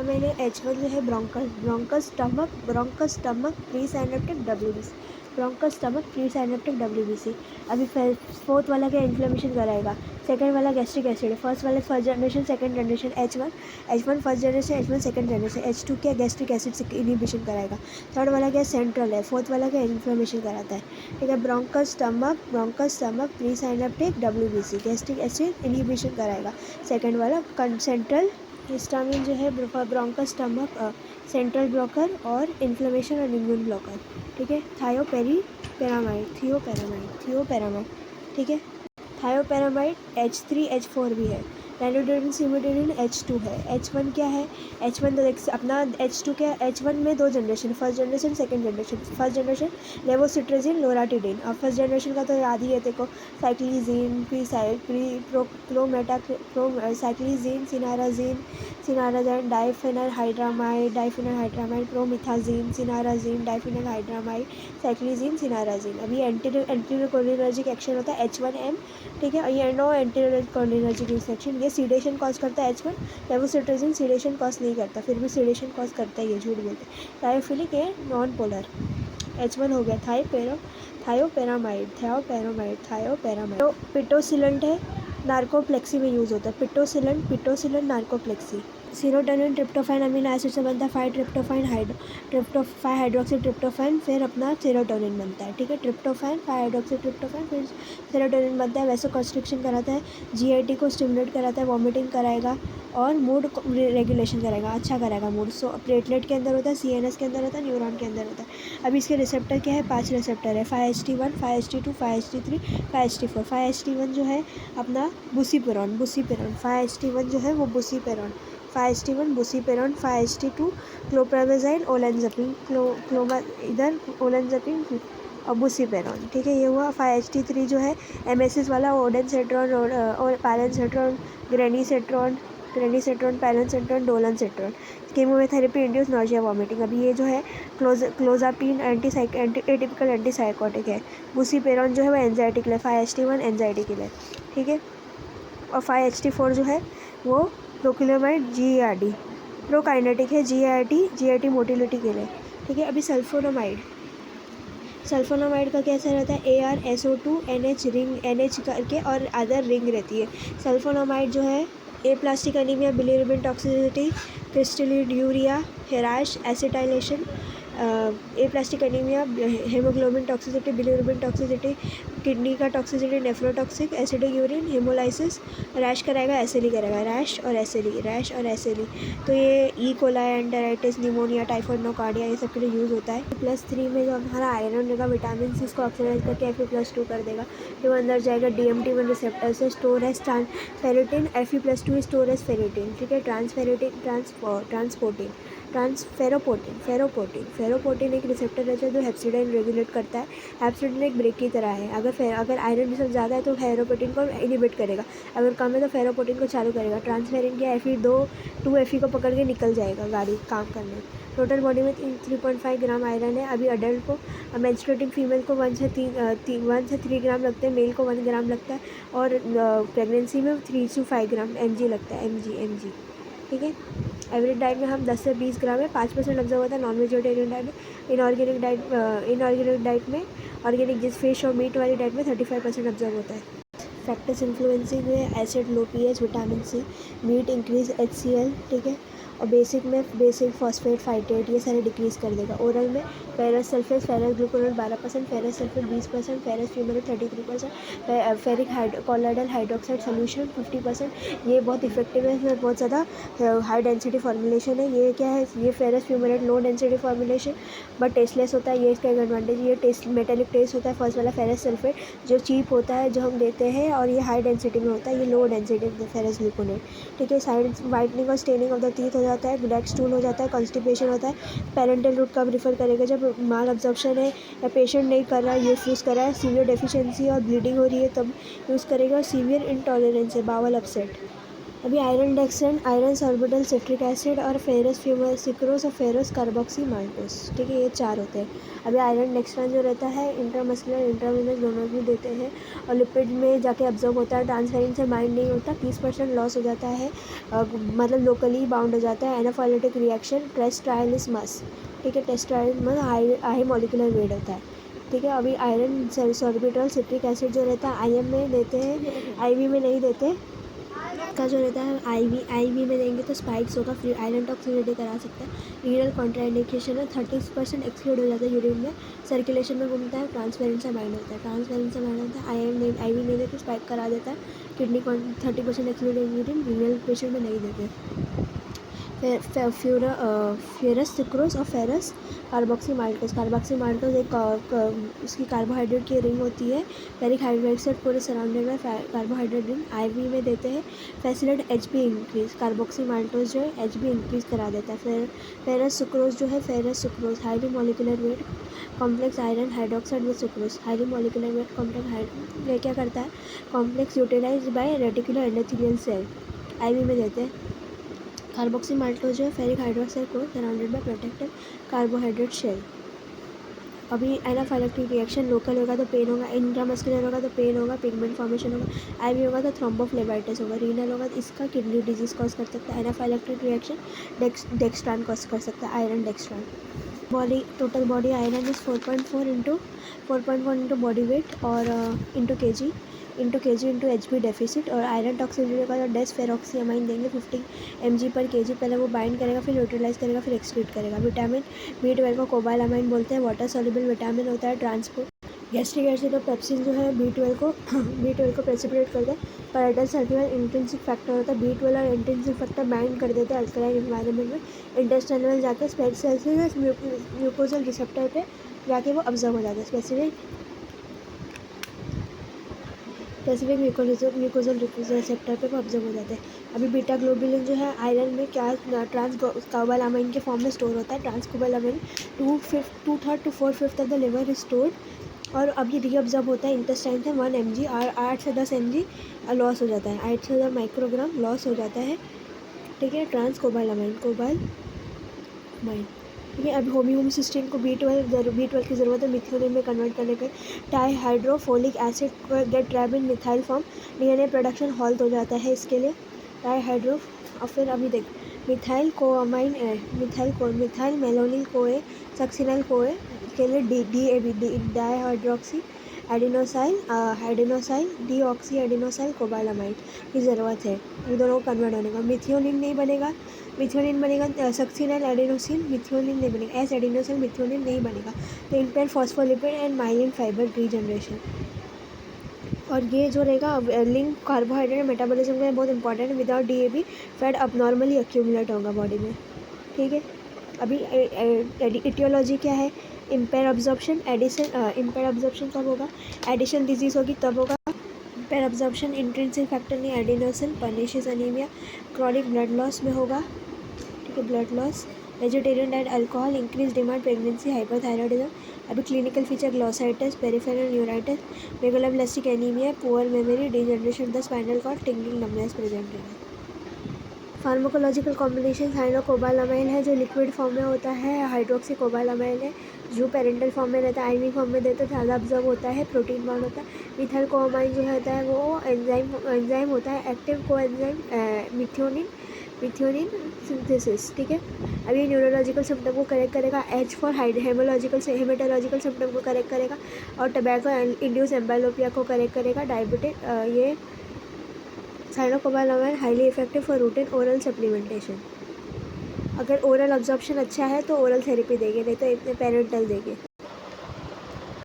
क्या मैंने H1 जो है bronchus stomach pre synaptic WBC, bronchus stomach pre synaptic WBC। अभी फोर्थ वाला क्या इन्फ्लेमेशन कराएगा, सेकंड वाला गैस्ट्रिक एसिड है, फर्स्ट वाला first generation second generation H1 first generation, H1 second generation, H2 क्या गैस्ट्रिक एसिड इनिबिशन कराएगा, थर्ड वाला क्या सेंट्रल है, फोर्थ वाला क्या इन्फ्लेमेशन कराता है। ठीक है, bronchus stomach pre synaptic WBC gastric acid inhibition कराएगा। सेकंड वाला सेंट्रल हिस्टामिन जो है ब्रोंकस स्टमक सेंट्रल ब्लॉकर और इन्फ्लेमेशन और इम्यून ब्लॉकर। ठीक है, थियोपेरामाइड। ठीक है, थायोपेरामाइड H3 H4 भी है। रैनोडेरिन सिमिडेरिन H2 है। H1 क्या है, H1 तो अपना H2 क्या है, H1 में दो generation, first generation second generation. First generation levocetirizine loratadine, और फर्स्ट जनरेशन का तो याद ही है देखो, साइक्लिजीन साइक्लिजीन सिनाराजाइन डाइफेनहाइड्रामाइड प्रोमिथाजीन सिनाराजीन डाइफेनहाइड्रामाइड साइक्लिजीन सिनाराजीन। अभी एंटीकोलिनर्जिक एक्शन होता है H1M। ठीक है, और ये नो एंटीकोलिनर्जिक रिसेक्शन, ये सीडेशन कॉज करता है H1। लेवोसिट्राजिन सीडेशन कॉज नहीं करता, फिर भी सीडेशन कॉज करता है, ये झूठ बोलते हैं। थायोफिलिक है नॉन पोलर। H1 हो गया थायोपेरामाइड। तो पिटोसिलेंट है, नार्कोप्लेक्सी में यूज़ होता है। पिटोसिलेंट नार्कोप्लेक्सी। सीरोटोनिन ट्रिप्टोफैन अमीनो एसिड से बनता है, 5 हाइड्रोक्सी ट्रिप्टोफैन, फिर अपना सेरोटोनिन बनता है। ठीक है, 5 हाइड्रोक्सी ट्रिप्टोफैन, फिर सेरोटोनिन बनता है। वैसे कॉन्स्ट्रिक्शन कराता है, GIT को स्टिमुलेट कराता है, वॉमिटिंग कराएगा और मूड रेगुलेशन कराएगा, अच्छा कराएगा मूड। सो प्लेटलेट के अंदर होता है, CNS के अंदर होता है, न्यूरॉन के अंदर होता है। अब इसके रिसेप्टर क्या है, 5 रिसेप्टर है, 5HT1 5HT2 5HT3 5HT4। 5HT1 जो है अपना बुसिपेरॉन, 5HT1 जो है वो बुसिपेरॉन, 5HT2 क्लोप्रामाज़ाइन ओलेंजापिन, इधर ओलेंजापिन और बुसिपेरॉन। ठीक है, ये हुआ। 5HT3 जो है एमेसिस वाला, ओडेनसेट्रॉन और palonosetron, granisetron palonosetron dolasetron. Chemotherapy induce nausea vomiting. अभी ये जो है क्लोजापिन एटिपिकल एंटीसाइकोटिक है। बुसिपेरॉन जो है वो एंजाइटी के लिए, 5HT1 एंजाइटी के लिए। ठीक है, और 5HT4 जो है वो प्रोक्लोमाइड GARD प्रोकाइनेटिक है, GIT मोटिलिटी के लिए। ठीक है, अभी सल्फोनामाइड का कैसा रहता है, ArSO2 NH रिंग NH करके और अदर रिंग रहती है। सल्फोनामाइड जो है aplastic anaemia, bilirubin toxicity, crystalluria, हेराश acetylation, aplastic anaemia, haemoglobin toxicity, bilirubin toxicity, kidney का toxicity, nephrotoxic, acidic urine, haemolysis, rash कराएगा, एसिली कराएगा, रैश और एसिली। तो ये E. coli, enteritis, pneumonia, typhoid, nocardia, ये सब के लिए यूज़ होता है। +3 में जो हमारा आयरन रहेगा, विटामिन सी इसको ऑक्सीडाइज करके Fe+2 कर देगा, जो अंदर जाएगा DMT1 रिसेप्टर से, स्टोर है फेरेटिन, Fe+2 स्टोर है फेरेटिन। ठीक है, फेरोपोटिन एक रिसेप्टर रहता है जो हेप्सिडाइन रेगुलेट करता है। हेप्सिडाइन एक ब्रेक की तरह है, अगर आयरन रिसोर्स ज़्यादा है तो फेरोपोटिन को इनिबिट करेगा, अगर कम है तो फेरोपोटिन को चालू करेगा। ट्रांसफेरिन के Fe2 को पकड़ के निकल जाएगा गाड़ी काम करने। टोटल बॉडी में 3.5 ग्राम आयरन है। अभी अडल्ट को, मेंस्ट्रुएटिंग फीमेल को 1 से 3 ग्राम लगते हैं, मेल को 1 ग्राम लगता है, और प्रेगनेंसी में 3 से 5 ग्राम mg लगता है, mg। ठीक है, एवरेज डाइट में हम 10 से 20 ग्राम है, 5% ऑब्जर्व होता है नॉन वेजिटेरियन डाइट में। इनऑर्गेनिक डाइट में, ऑर्गेनिक जिस फिश और मीट वाली डाइट में 35% ऑब्जर्व होता है। फैक्टर्स इन्फ्लुएंसिंग में acid, low pH, vitamin C, meat increase HCl। ठीक है, और बेसिक फॉस्फेट, फाइटेट, ये सारे डिक्रीज़ कर देगा। ओरल में ferrous sulphate, ferrous gluconate 12%, ferrous sulphate 20%, ferrous fumarate 33%, ferric colloidal hydroxide solution 50%। ये बहुत इफेक्टिव है, इसमें बहुत ज़्यादा हाई डेंसिटी फॉर्मुलेशन है। ये क्या है, ये ferrous fumarate low density formulation but tasteless होता है, ये इसका एक एडवांटेज। ये मेटेलिक टेस्ट होता है, फर्स्ट वाला फेरस सल्फेट जो चीप होता है, जो हम देते हैं, और ये हाई डेंसिटी में होता है, ये लो डेंसिटी फेरस ग्लूकोनेट। ठीक है, साइड वाइटनिंग और स्टेनिंग ऑफ द टीथ हो जाता है, ब्लैक स्टूल हो जाता है, कॉन्स्टिपेशन होता है। पेरेंटल रूट कब रिफ़र करेगा, जब माल अब्जॉर्प्शन है या पेशेंट नहीं कर रहा है, यूज़ कर रहा है, सीवियर डेफिशिएंसी और ब्लीडिंग हो रही है तब यूज़ करेगा। सीवियर इंटॉलरेंस है, बावल अपसेट। अभी iron dextran, iron sorbitol citric acid और फेरस फ्यूमर सिक्रोस और फेरस कार्बोक्सी माल्टोस, ठीक है, ये 4 होते हैं। अभी आयरन डेक्सट्रान जो रहता है इंट्रामस्कुलर इंट्रावेनस दोनों में देते हैं और लिपिड में जाके अब्जॉर्ब होता है, ट्रांसफेरेंस से बाइंड नहीं होता, 30% लॉस हो जाता है, मतलब लोकली बाउंड हो जाता है। एनाफाइलेटिक रिएक्शन टेस्ट ट्रायलिस मस, ठीक है, टेस्ट ट्रायल मतलब हाई मॉलिकुलर वेट होता है, ठीक है। अभी आयरन सॉर्बिटल सिट्रिक एसिड जो रहता है IM में देते हैं, IV में नहीं देते। का जो रहता है IV में देंगे तो स्पाइक्स होगा, फिर आयरन टॉक्सिसिटी करा सकता है। रीनल कॉन्ट्राइंडिकेशन है, 30% एक्सक्लूड हो जाता है यूरिन में, सर्कुलेशन में घूमता है, ट्रांसपेरेंट से बाइंड होता है, ट्रांसपेरेंट से बाइंड होता है। IV नहीं देते, स्पाइक करा देता है। Kidney 30% exclude urine, renal patient में नहीं देते। फेरस सिक्रोस और फेरस कार्बोक्सी माल्टोस एक उसकी कार्बोहाइड्रेट की रिंग होती है, फेरिक हाइड्रेट से पूरे सराउंडेड में कार्बोहाइड्रेट रिंग। IV में देते हैं। Facilitate HB increase, carboxy maltose जो है HB इंक्रीज करा देता है। फिर फेरस सुक्रोज जो है, ferrous sucrose highly molecular weight complex iron hydroxide with sucrose, highly molecular weight complex ये क्या करता है, complex utilize by reticular endothelial cell, IV में देते हैं। कार्बोक्सी माल्टोस जो है फेरिक हाइड्रोक्साइड को surrounded by protective carbohydrate shell. अभी एनाफाइलेक्टिक रिएक्शन लोकल होगा तो पेन होगा, इंट्रामस्कुलर होगा तो पेन होगा, पिगमेंट फॉर्मेशन होगा, IV होगा तो थ्रोम्बोफ्लेबाइटिस होगा, रीनल होगा तो इसका किडनी डिजीज कॉज कर सकता है। एनाफाइलेक्टिक रिएक्शन डेक्सट्रान कॉज कर सकता है, iron dextran. Total body iron is 4.4 into body weight और into kg into HB deficit. और आयरन टॉक्सिसिटी का तो डेस फेरोक्सीअमाइन देंगे 50 mg/kg, पहले वो बाइंड करेगा, फिर यूटिलाइज करेगा, फिर एक्सक्रीट करेगा। विटामिन B12 को कोबालामाइन बोलते हैं, वाटर सॉल्युबल विटामिन होता है। ट्रांसपोर्ट गैस्ट्रिक एसिड और पेप्सिन जो है B12 को प्रेसिपिटेट करते हैं। पैराडाइल सर्कुलर इंट्रिंसिक फैक्टर होता है, B12 और इंट्रिंसिक फैक्टर बाइंड कर देते हैं अल्कलाइन एनवायरनमेंट में, इंटेस्टाइन में जाके म्यूकोजल रिसेप्टर पे जाके वो ऑब्जर्व हो जाता है, स्पेसिफिक म्यूकोजल रिसेप्टर पे वो ऑब्जर्व हो जाते हैं। अभी बीटा ग्लोबुलिन जो है आयरन में क्या ट्रांसकोबालामाइन के फॉर्म में स्टोर होता है। ट्रांसकोबालामाइन 2/3 to 4/5 of the liver is stored और अब ये रीअब्जॉर्ब होता है इंटेस्टाइन से 1 mg और 8 से 10 mg लॉस हो जाता है, 8 से 10 माइक्रोग्राम लॉस हो जाता है, ठीक है। कोबालामाइन, ठीक है। अब होम्योसिस्टीन को B12 की ज़रूरत है मिथ्योनिन में कन्वर्ट करने के। Dihydrofolic acid get trap in methyl form, DNA production halt हो जाता है इसके लिए। डाईहाइड्रो और फिर अभी देख मिथाइल मेलोनिल कोए सक्सिनाइल कोए के लिए DAB dihydroxy adenosyl deoxy adenosyl cobalamide की ज़रूरत है, इन दोनों को कन्वर्ट होने का। मिथ्योनिन नहीं बनेगा, मिथ्योनिन बनेगा सक्सिनाइल एडिनोसिन, मिथ्योनिन नहीं बनेगा, एस एडिनोसिन मिथ्योनिन नहीं बनेगा। तो empire phospholipid and myelin fibre regeneration. और ये जो रहेगा लिंक कार्बोहाइड्रेट मेटाबॉलिज्म में बहुत इंपॉर्टेंट है। विदाउट DAB फैट अबनॉर्मली एक्यूमुलेट होगा बॉडी में, ठीक है। अभी इटियोलॉजी क्या है, इम्पेयर अब्जॉर्प्शन इम्पेयर अब्जॉर्प्शन कब होगा, एडिशन डिजीज़ होगी तब होगा। इम्पेयर अब्जॉर्प्शन इंट्रिंसिक फैक्टर नहीं, adenosine pernicious anaemia, chronic blood loss में होगा, ठीक है, blood loss. Vegetarian diet, alcohol, increase demand, pregnancy, hyperthyroidism. अभी clinical feature glossitis, peripheral neuritis, megaloblastic anaemia, poor memory, degeneration the spinal cord, tingling numbness present है। Pharmacological combination cyanocobalamin है जो liquid form में होता है, हाइड्रोक्सी कोबालामाइन है जो parental form में रहता है, IV फॉर्म में देते हैं, ज़्यादा ऑब्जर्व होता है, प्रोटीन बाउंड होता है। मिथाइल कोबामाइन जो होता है वो एंजाइम होता है, एक्टिव को एंजाइम मिथ्योनिन सिंथेसिस, ठीक है। अब ये न्यूरोलॉजिकल सिम्टम को करेक्ट करेगा, H फॉर हेमेटोलॉजिकल सिम्टम को करेक्ट करेगा और टबैको इंड्यूस एम्बाइलोपिया को करेक्ट करेगा। डायबिटिक ये साइनोकोबालामाइन highly effective for routine oral supplementation. अगर ओरल अब्जॉर्प्शन अच्छा है तो ओरल थेरेपी देंगे, नहीं तो इतने पेरेंटल देंगे।